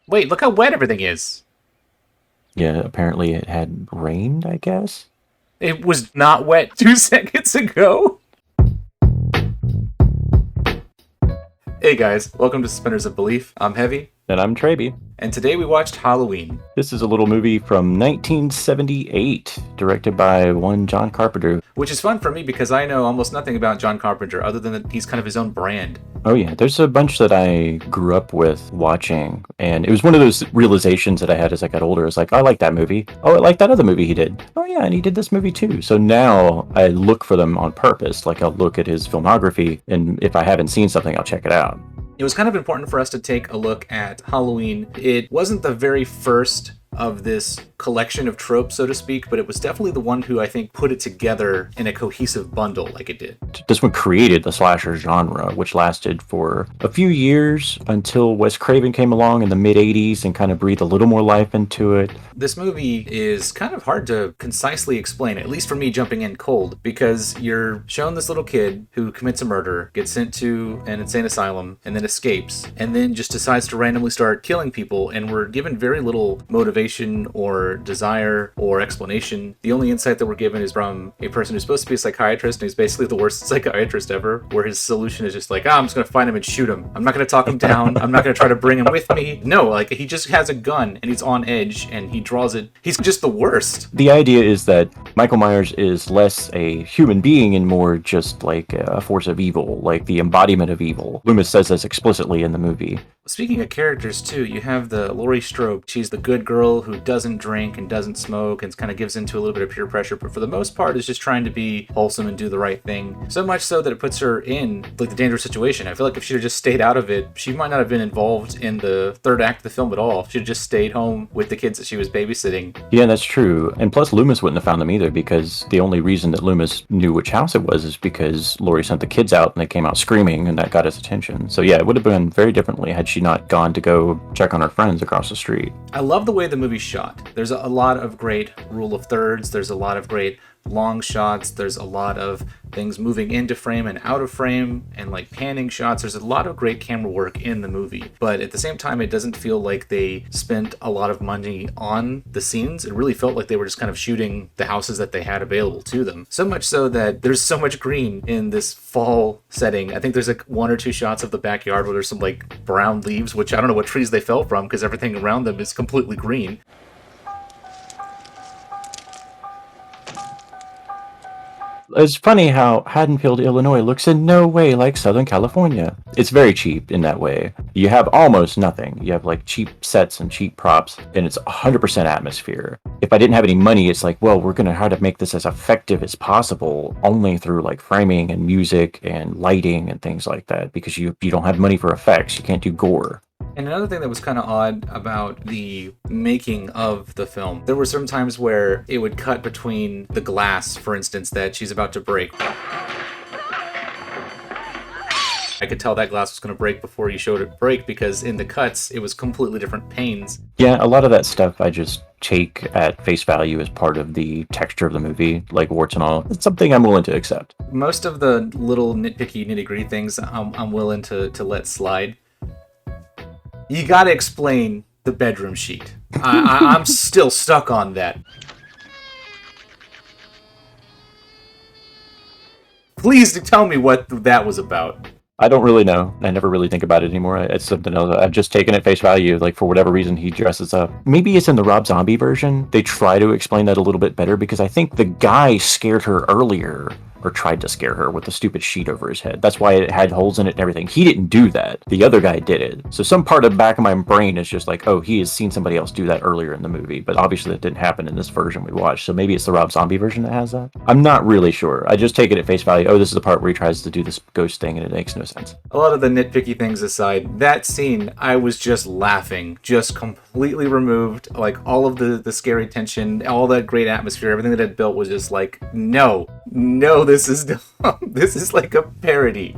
Wait, look how wet everything is. Yeah, apparently it had rained, I guess. It was not wet 2 seconds ago. Hey guys, welcome to Suspenders of Belief. I'm Heavy, And I'm Traby. and today we watched Halloween. This is a little movie from 1978, directed by one John Carpenter. Which is fun for me because I know almost nothing about John Carpenter other than that he's kind of his own brand. Oh yeah, there's a bunch that I grew up with watching, and it was one of those realizations that I had as I got older. It's like, oh, I like that movie. Oh, I like that other movie he did. Oh yeah, and he did this movie too. So now I look for them on purpose. Like I'll look at his filmography, and if I haven't seen something, I'll check it out. It was kind of important for us to take a look at Halloween. It wasn't the very first of this collection of tropes, so to speak, but it was definitely the one who I think put it together in a cohesive bundle like it did. This one created the slasher genre, which lasted for a few years until Wes Craven came along in the mid 80s and kind of breathed a little more life into it. This movie is kind of hard to concisely explain, at least for me jumping in cold, because you're shown this little kid who commits a murder, gets sent to an insane asylum, and then escapes, and then just decides to randomly start killing people, and we're given very little motivation or desire or explanation. The only insight that we're given is from a person who's supposed to be a psychiatrist, and he's basically the worst psychiatrist ever, where his solution is just like, I'm just gonna find him and shoot him. I'm not gonna talk him down. I'm not gonna try to bring him with me. No, like, he just has a gun, and he's on edge, and he draws it. He's just the worst. The idea is that Michael Myers is less a human being and more just like a force of evil, like the embodiment of evil. Loomis says this explicitly in the movie. Speaking of characters, too, you have the Laurie Strode. She's the good girl who doesn't drink and doesn't smoke and kind of gives into a little bit of peer pressure, but for the most part is just trying to be wholesome and do the right thing. So much so that it puts her in like the dangerous situation. I feel like if she had just stayed out of it, she might not have been involved in the third act of the film at all. She had just stayed home with the kids that she was babysitting. Yeah, that's true. And plus, Loomis wouldn't have found them either because the only reason that Loomis knew which house it was is because Laurie sent the kids out and they came out screaming and that got his attention. So yeah, it would have been very differently had she not gone to go check on her friends across the street. I love the way the movie's shot. There's a lot of great rule of thirds. There's a lot of great long shots. There's a lot of things moving into frame and out of frame and like panning shots. There's a lot of great camera work in the movie, but at the same time it doesn't feel like they spent a lot of money on the scenes. It really felt like they were just kind of shooting the houses that they had available to them, so much so that there's so much green in this fall setting. I think there's like one or two shots of the backyard where there's some like brown leaves, which I don't know what trees they fell from because everything around them is completely green. It's funny how Haddonfield, Illinois looks in no way like Southern California. It's very cheap in that way. You have almost nothing. You have like cheap sets and cheap props, and it's 100% atmosphere. If I didn't have any money, it's like, well, we're going to try to make this as effective as possible, only through like framing and music and lighting and things like that, because you don't have money for effects. You can't do gore. And another thing that was kind of odd about the making of the film, there were certain times where it would cut between the glass, for instance, that she's about to break. I could tell that glass was going to break before you showed it break because in the cuts, it was completely different panes. Yeah, a lot of that stuff I just take at face value as part of the texture of the movie, like warts and all. It's something I'm willing to accept. Most of the little nitpicky, nitty-gritty things I'm willing to let slide. You gotta explain the bedroom sheet. I'm still stuck on that. Please tell me what that was about. I don't really know. I never really think about it anymore. It's something else. I've just taken at face value. Like, for whatever reason, he dresses up. Maybe it's in the Rob Zombie version. They try to explain that a little bit better because I think the guy scared her earlier, or tried to scare her with the stupid sheet over his head. That's why it had holes in it and everything. He didn't do that. The other guy did it. So some part of the back of my brain is just like, oh, he has seen somebody else do that earlier in the movie. But obviously that didn't happen in this version we watched. So maybe it's the Rob Zombie version that has that. I'm not really sure. I just take it at face value. Oh, this is the part where he tries to do this ghost thing and it makes no sense. A lot of the nitpicky things aside, that scene, I was just laughing. Just completely removed. Like, all of the scary tension, all that great atmosphere, everything that it built was just like, no. No, this is dumb. This is like a parody.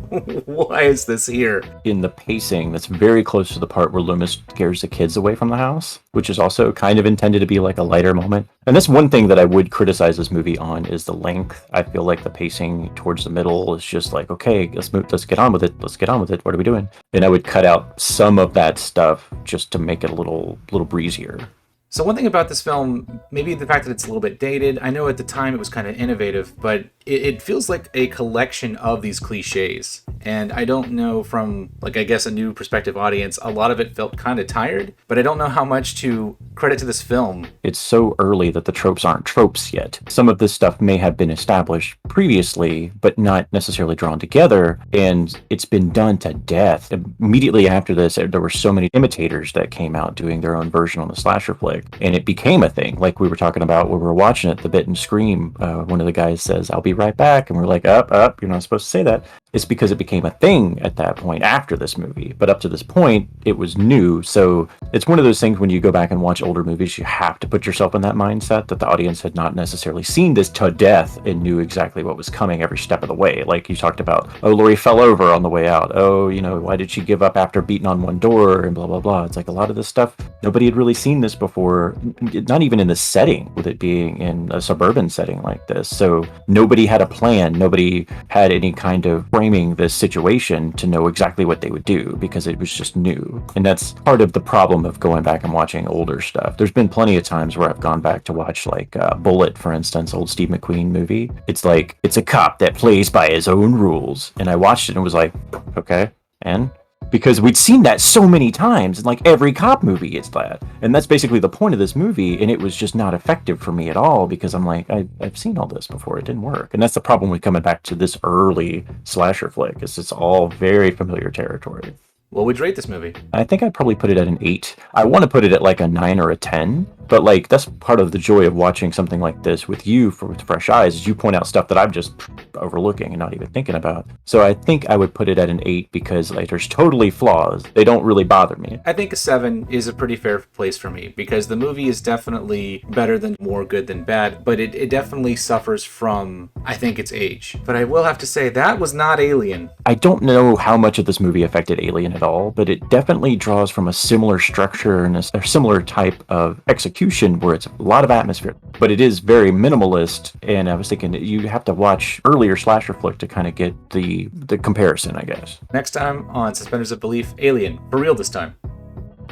Why is this here? In the pacing, that's very close to the part where Loomis scares the kids away from the house, which is also kind of intended to be like a lighter moment. And that's one thing that I would criticize this movie on is the length. I feel like the pacing towards the middle is just like, okay, let's get on with it. Let's get on with it. What are we doing? And I would cut out some of that stuff just to make it a little breezier. So one thing about this film, maybe the fact that it's a little bit dated. I know at the time it was kind of innovative, but it feels like a collection of these cliches. And I don't know, from, like, I guess a new prospective audience, a lot of it felt kind of tired, but I don't know how much to credit to this film. It's so early that the tropes aren't tropes yet. Some of this stuff may have been established previously, but not necessarily drawn together, and it's been done to death. Immediately after this, there were so many imitators that came out doing their own version on the slasher flick, and it became a thing. Like we were talking about when we were watching it, the bit in Scream, one of the guys says, "I'll be right back," and we're like, up, you're not supposed to say that. It's because it became a thing at that point after this movie. But up to this point, it was new. So it's one of those things when you go back and watch older movies, you have to put yourself in that mindset that the audience had not necessarily seen this to death and knew exactly what was coming every step of the way. Like you talked about, oh, Laurie fell over on the way out. Oh, why did she give up after beating on one door and blah, blah, blah. It's like a lot of this stuff, nobody had really seen this before, not even in the setting, with it being in a suburban setting like this. So nobody had a plan. Nobody had any kind of framing this situation to know exactly what they would do because it was just new. And that's part of the problem of going back and watching older stuff. There's been plenty of times where I've gone back to watch like Bullet, for instance, old Steve McQueen movie. It's like, it's a cop that plays by his own rules. And I watched it and was like, okay, and? Because we'd seen that so many times in like every cop movie, it's that. And that's basically the point of this movie, and it was just not effective for me at all because I'm like, I've seen all this before, it didn't work. And that's the problem with coming back to this early slasher flick, is it's all very familiar territory. What would you rate this movie? I think I'd probably put it at an 8. I want to put it at like a 9 or a 10, but like that's part of the joy of watching something like this with you with fresh eyes, is you point out stuff that I'm just overlooking and not even thinking about. So I think I would put it at an 8 because like there's totally flaws. They don't really bother me. I think a 7 is a pretty fair place for me because the movie is definitely better than more good than bad, but it definitely suffers from, I think, its age. But I will have to say that was not Alien. I don't know how much of this movie affected Alien at all, but it definitely draws from a similar structure and a similar type of execution where it's a lot of atmosphere, but it is very minimalist. And I was thinking you have to watch earlier slasher flick to kind of get the comparison, I guess. Next time on Suspenders of Belief, Alien. For real this time.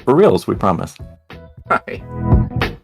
For reals, we promise. Bye.